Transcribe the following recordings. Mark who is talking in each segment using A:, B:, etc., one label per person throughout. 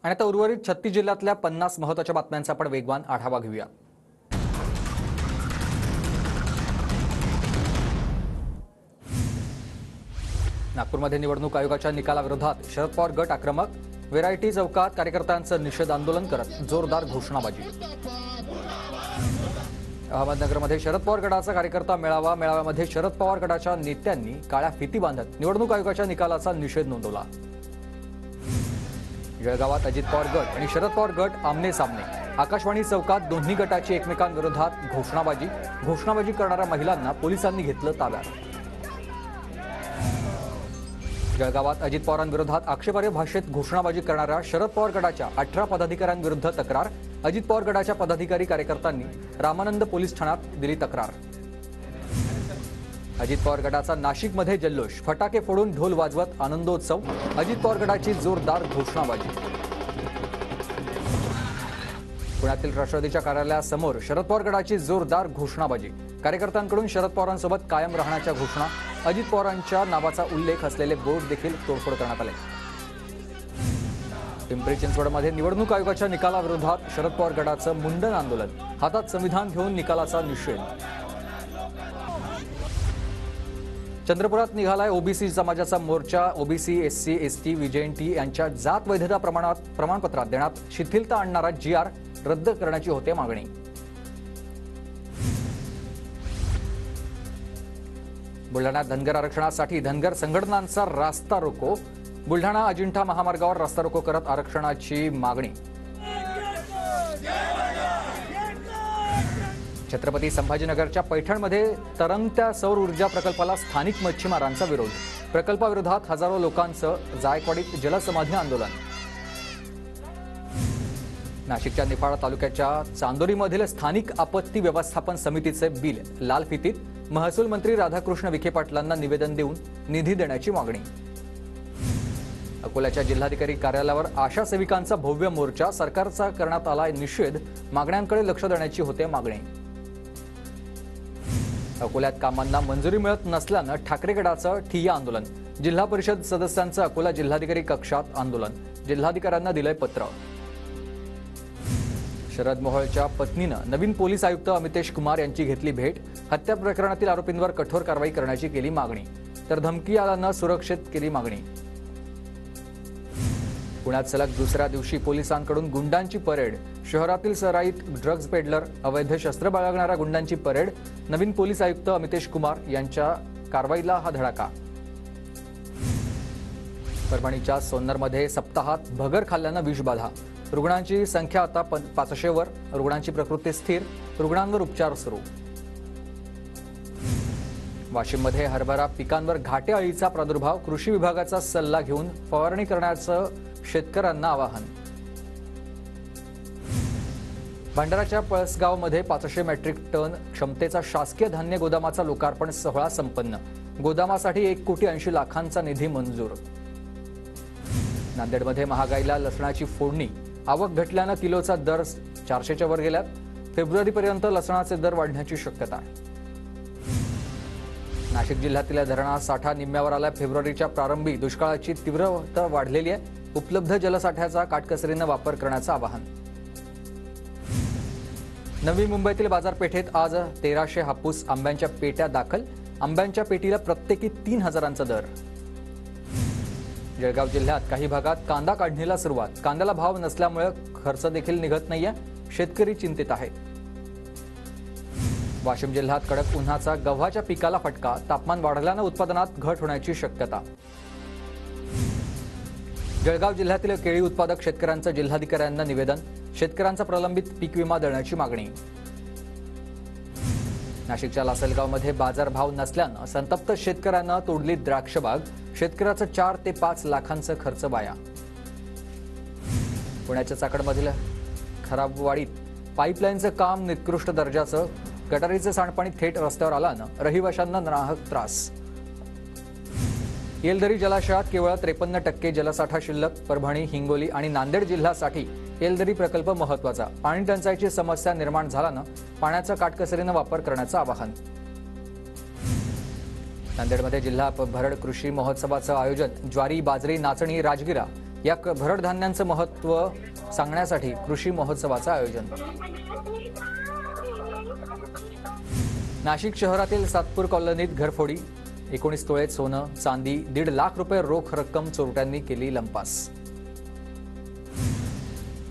A: आणि आता उर्वरित 36 जिल्ह्यातल्या 50 महत्त्वाच्या बातम्यांचा आपण वेगवान आढावा घेऊया। नागपूरमध्ये निवडणूक आयोगाच्या निकालाविरोधात शरद पवार गट आक्रमक। व्हेरायटी चौकात कार्यकर्त्यांचं निषेध आंदोलन करत जोरदार घोषणाबाजी। अहमदनगरमध्ये शरद पवार गटाचा कार्यकर्ता मेळावा। मेळाव्यामध्ये शरद पवार गटाच्या नेत्यांनी काळ्या फिती बांधत निवडणूक आयोगाच्या निकालाचा निषेध नोंदवला। जळगावात अजित पवार गट आणि शरद पवार गट आमने सामने। आकाशवाणी चौकात दोन्ही गटाची एकमेकांविरोधात घोषणाबाजी करणाऱ्या महिलांना पोलिसांनी घेतलं ताब्यात। जळगावात अजित पवारांविरोधात आक्षेपार्ह भाषेत घोषणाबाजी करणाऱ्या शरद पवार गटाच्या 18 पदाधिकाऱ्यांविरुद्ध तक्रार। अजित पवार गटाच्या पदाधिकारी कार्यकर्त्यांनी रामानंद पोलीस ठाण्यात दिली तक्रार। अजित पवार गटाचा नाशिकमध्ये जल्लोष। फटाके फोडून ढोल वाजवत आनंदोत्सव। अजित पवार गटाची जोरदार घोषणाबाजी। पुण्यातील राष्ट्रवादीच्या कार्यालयासमोर शरद पवार गटाची जोरदार घोषणाबाजी। कार्यकर्त्यांकडून शरद पवारांसोबत कायम राहण्याच्या घोषणा। अजित पवारांच्या नावाचा उल्लेख असलेले बोर्ड देखील तोडफोड करण्यात आले। पिंपरी चिंचवडमध्ये निवडणूक आयोगाच्या निकालाविरोधात शरद पवार गटाचं मुंडन आंदोलन। हातात संविधान घेऊन निकालाचा निषेध। चंद्रपुरात निघालाय ओबीसी समाजाचा मोर्चा। ओबीसी एससी एसटी व्हीजेएनटी यांच्या जात वैधता प्रमाणपत्रात देण्यात शिथिलता आणणारा जीआर रद्द करण्याची होते मागणी। बुलढाण्यात धनगर आरक्षणासाठी धनगर संघटनांचा रास्ता रोको। बुलढाणा अजिंठा महामार्गावर रास्ता रोको करत आरक्षणाची मागणी। छत्रपती संभाजीनगरच्या पैठणमध्ये तरंगत्या सौर ऊर्जा प्रकल्पाला स्थानिक मच्छीमारांचा विरोध। प्रकल्पाविरोधात हजारो लोकांचं जायकवाडीत जलसमाधी आंदोलन। नाशिकच्या निफाड तालुक्याच्या चांदोरीमधील स्थानिक आपत्ती व्यवस्थापन समितीचे बिल लाल फितीत। महसूल मंत्री राधाकृष्ण विखे पाटलांना निवेदन देऊन निधी देण्याची मागणी। अकोल्याच्या जिल्हाधिकारी कार्यालयावर आशा सेविकांचा भव्य मोर्चा। सरकारचा करण्यात आलाय निषेध। मागण्यांकडे लक्ष देण्याची होते मागणी। अकोल्यात कामांना मंजुरी मिळत नसल्यानं ठाकरे गटाचं ठिय्या आंदोलन। जिल्हा परिषद सदस्यांचं अकोला जिल्हाधिकारी कक्षात आंदोलन। जिल्हाधिकाऱ्यांना दिलंय पत्र। शरद मोहोळच्या पत्नीनं नवीन पोलीस आयुक्त अमितेश कुमार यांची घेतली भेट। हत्या प्रकरणातील आरोपींवर कठोर कारवाई करण्याची केली मागणी, तर धमकी आल्यानं सुरक्षित केली मागणी। पुण्यात सलग दुसऱ्या दिवशी पोलिसांकडून गुंडांची परेड। शहरातील सराईत ड्रग्ज पेडलर, अवैध शस्त्र बाळगणाऱ्या गुंडांची परेड। नवीन पोलीस आयुक्त अमितेश कुमार यांच्या कारवाईला हा धडाका। परभणीच्या सोन्नरमध्ये सप्ताहात भगर खाल्ल्यानं विषबाधा। रुग्णांची संख्या आता 500 वर। रुग्णांची प्रकृती स्थिर। रुग्णांवर उपचार सुरू। वाशिममध्ये हरभरा पिकांवर घाटे अळीचा प्रादुर्भाव। कृषी विभागाचा सल्ला घेऊन फवारणी करण्याचं शेतकऱ्यांना आवाहन। भंडाराच्या पळसगावमध्ये 500 मेट्रिक टन क्षमतेचा शासकीय धान्य गोदामाचा लोकार्पण सोहळा संपन्न। गोदामासाठी 1,80,00,000 निधी मंजूर। नांदेडमध्ये महागाईला लसणाची फोडणी। आवक घटल्यानं किलोचा दर 400च्या वर गेल्यात। फेब्रुवारीपर्यंत लसणाचे दर वाढण्याची शक्यता। नाशिक जिल्ह्यातील धरणात साठा निम्म्यावर आला। फेब्रुवारीच्या प्रारंभी दुष्काळाची तीव्रता वाढलेली आहे। उपलब्ध जलसाठ्याचा काटकसरीनं वापर करण्याचं आवाहन। नवी मुंबईतील बाजारपेठेत आज 1300 हापूस आंब्यांच्या पेट्या दाखल। आंब्यांच्या पेटीला प्रत्येकी 3,000चा दर। जळगाव जिल्ह्यात काही भागात कांदा काढणीला सुरुवात। कांद्याला भाव नसल्यामुळे खर्च देखील निघत नाहीये। शेतकरी चिंतित आहेत। वाशिम जिल्ह्यात कडक उन्हाचा गव्हाच्या पिकाला फटका। तापमान वाढल्यानं उत्पादनात घट होण्याची शक्यता। जळगाव जिल्ह्यातील केळी उत्पादक शेतकऱ्यांचं जिल्हाधिकाऱ्यांना निवेदन। शेतकऱ्यांचा प्रलंबित पीक विमा देण्याची मागणी। नाशिकच्या लासलगावमध्ये बाजारभाव नसल्यानं संतप्त शेतकऱ्यांना तोडली द्राक्षबाग। शेतकऱ्याचं 4 ते 5 लाखांचं खर्च वाया। पुण्याच्या चाकडमधील खराबवाडीत पाईपलाईनचं काम निकृष्ट दर्जाचं। गटारीचं सांडपाणी थेट रस्त्यावर आल्यानं रहिवाशांना नाहक त्रास। येलदरी जलाशयात केवळ 53% जलसाठा शिल्लक। परभणी, हिंगोली आणि नांदेड जिल्ह्यासाठी येलदरी प्रकल्प महत्त्वाचा। पाणी टंचाईची समस्या निर्माण झाल्यानं पाण्याचा काटकसरीनं वापर करण्याचं आवाहन। नांदेडमध्ये जिल्हा भरड कृषी महोत्सवाचं आयोजन। ज्वारी, बाजरी, नाचणी, राजगिरा या भरड धान्यांचं महत्त्व सांगण्यासाठी कृषी महोत्सवाचं आयोजन. नाशिक शहरातील सातपूर कॉलनीत घरफोडी. 19 तोळे सोनं, चांदी, 1.5 लाख रुपये रोख रक्कम चोरट्यांनी केली लंपास.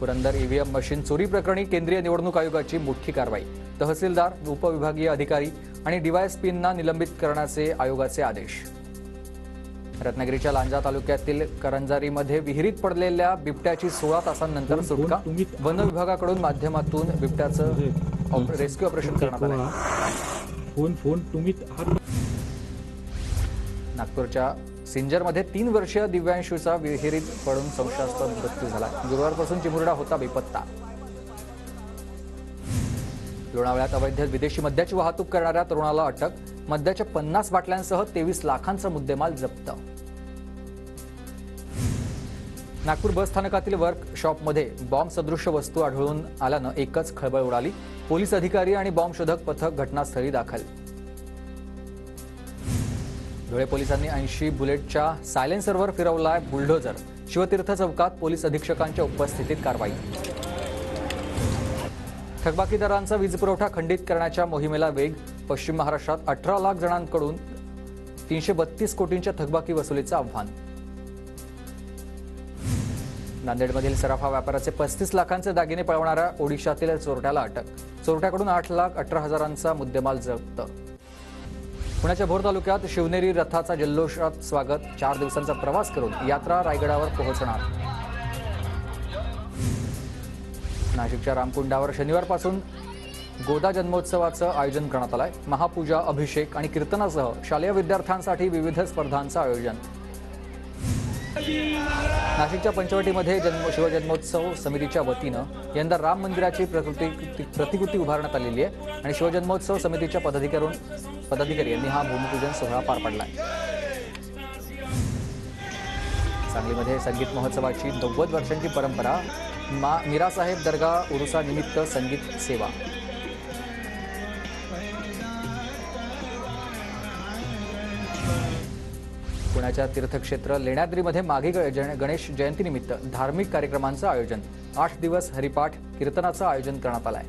A: पुरंदर ईव्हीएम मशीन चोरी प्रकरणी केंद्रीय निवडणूक आयोगाची मोठी कारवाई. तहसीलदार, उपविभागीय अधिकारी आणि डीवायएसपींना निलंबित करण्याचे आयोगाचे आदेश. रत्नागिरीच्या लांजा तालुक्यातील करंजारीमध्ये विहिरीत पडलेल्या बिबट्याची 16 तासांनंतर सुटका. वन विभागाकडून माध्यमातून बिबट्याचं रेस्क्यू ऑपरेशन करण्यात आलं. नागपूरच्या सिंजरमध्ये 3 वर्षीय दिव्यांशूचा विहिरीत पडून संशयास्पद मृत्यू झाला. गुरुवारपासून चिमुरडा होता बेपत्ता. लोणावळ्यात अवैध विदेशी मद्याची वाहतूक करणाऱ्या तरुणाला अटक. मद्याच्या 50 बाटल्यांसह 23 लाखांचा मुद्देमाल जप्त. नागपूर बस स्थानकातील वर्कशॉपमध्ये बॉम्ब सदृश्य वस्तू आढळून आल्यानं एकच खळबळ उडाली. पोलीस अधिकारी आणि बॉम्ब शोधक पथक घटनास्थळी दाखल. धुळे पोलिसांनी 80 बुलेटच्या सायलेन्सरवर फिरवलाय बुलडोझर. शिवतीर्थ चौकात पोलीस अधीक्षकांच्या उपस्थितीत कारवाई. थकबाकीदारांचा वीज पुरवठा खंडित करण्याच्या मोहिमेला वेग. पश्चिम महाराष्ट्रात 18 लाख जणांकडून 332 कोटींच्या थकबाकी वसुलीचं आव्हान. नांदेडमधील सराफा व्यापाराचे 35 लाखांचे दागिने पळवणाऱ्या ओडिशातील चोरट्याला अटक. चोरट्याकडून 8,18,000चा मुद्देमाल जप्त. पुण्याच्या भोर तालुक्यात शिवनेरी रथाचा जल्लोषात स्वागत. 4 दिवसांचा प्रवास करून यात्रा रायगडावर पोहोचणार. नाशिकच्या रामकुंडावर शनिवारपासून गोदा जन्मोत्सवाचं आयोजन करण्यात आलंय. महापूजा, अभिषेक आणि कीर्तनासह शालेय विद्यार्थ्यांसाठी विविध स्पर्धांचं आयोजन. नाशिकच्या पंचवटीमध्ये शिवजन्मोत्सव समितीच्या वतीनं यंदा राम मंदिराची प्रतिकृती उभारण्यात आलेली आहे आणि शिवजन्मोत्सव समितीच्या पदाधिकारी यांनी हा भूमिपूजन सोहळा पार पाडलाय. सांगलीमध्ये संगीत महोत्सवाची 90 वर्षांची परंपरा. मीरासाहेब दर्गा उरुसानिमित्त संगीत सेवा. पुण्याच्या तीर्थक्षेत्र लेण्याद्रीमध्ये माघी गणेश जयंतीनिमित्त धार्मिक कार्यक्रमांचं आयोजन. 8 दिवस हरिपाठ कीर्तनाचं आयोजन करण्यात आलंय.